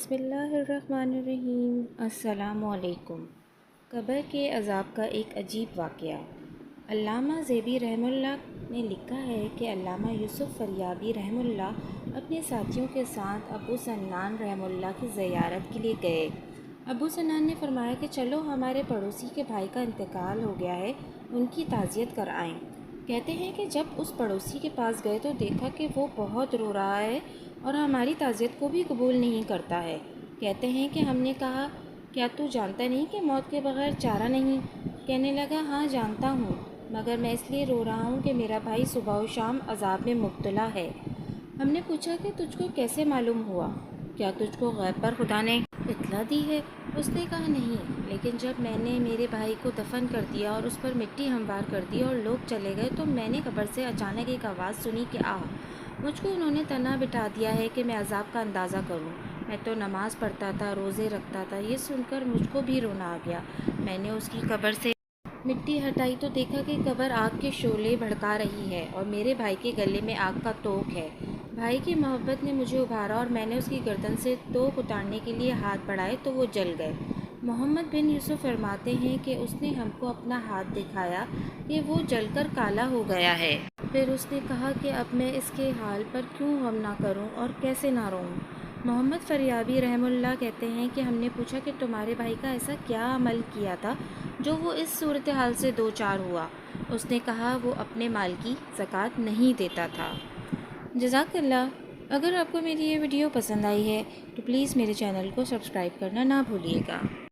بسم اللہ الرحمن الرحیم۔ السلام علیکم۔ قبر کے عذاب کا ایک عجیب واقعہ۔ علامہ زیبی رحمہ اللہ نے لکھا ہے کہ علامہ یوسف فریابی رحمہ اللہ اپنے ساتھیوں کے ساتھ ابو سنان رحمہ اللہ کی زیارت کے لیے گئے۔ ابو سنان نے فرمایا کہ چلو ہمارے پڑوسی کے بھائی کا انتقال ہو گیا ہے، ان کی تعزیت کر آئیں۔ کہتے ہیں کہ جب اس پڑوسی کے پاس گئے تو دیکھا کہ وہ بہت رو رہا ہے اور ہماری تعزیت کو بھی قبول نہیں کرتا ہے۔ کہتے ہیں کہ ہم نے کہا کیا تو جانتا نہیں کہ موت کے بغیر چارہ نہیں؟ کہنے لگا ہاں جانتا ہوں، مگر میں اس لیے رو رہا ہوں کہ میرا بھائی صبح و شام عذاب میں مبتلا ہے۔ ہم نے پوچھا کہ تجھ کو کیسے معلوم ہوا؟ کیا تجھ کو غیب پر خدا نے اطلاع دی ہے؟ اس نے کہا نہیں، لیکن جب میں نے میرے بھائی کو دفن کر دیا اور اس پر مٹی ہموار کر دی اور لوگ چلے گئے تو میں نے قبر سے اچانک ایک آواز سنی کہ مجھ کو انہوں نے تنہا بٹھا دیا ہے کہ میں عذاب کا اندازہ کروں۔ میں تو نماز پڑھتا تھا، روزے رکھتا تھا۔ یہ سن کر مجھ کو بھی رونا آ گیا۔ میں نے اس کی قبر سے مٹی ہٹائی تو دیکھا کہ قبر آگ کے شعلے بھڑکا رہی ہے اور میرے بھائی کے گلے میں آگ کا توق ہے۔ بھائی کی محبت نے مجھے ابھارا اور میں نے اس کی گردن سے توق اتارنے کے لیے ہاتھ بڑھائے تو وہ جل گئے۔ محمد بن یوسف فرماتے ہیں کہ اس نے ہم کو اپنا ہاتھ دکھایا کہ وہ جل کر کالا ہو گیا ہے۔ پھر اس نے کہا کہ اب میں اس کے حال پر کیوں غم نہ کروں اور کیسے نہ روؤں۔ محمد فریابی رحمہ اللہ کہتے ہیں کہ ہم نے پوچھا کہ تمہارے بھائی کا ایسا کیا عمل کیا تھا جو وہ اس صورتحال سے دوچار ہوا؟ اس نے کہا وہ اپنے مال کی زکوٰۃ نہیں دیتا تھا۔ جزاک اللہ۔ اگر آپ کو میری یہ ویڈیو پسند آئی ہے تو پلیز میرے چینل کو سبسکرائب کرنا نہ بھولیے گا۔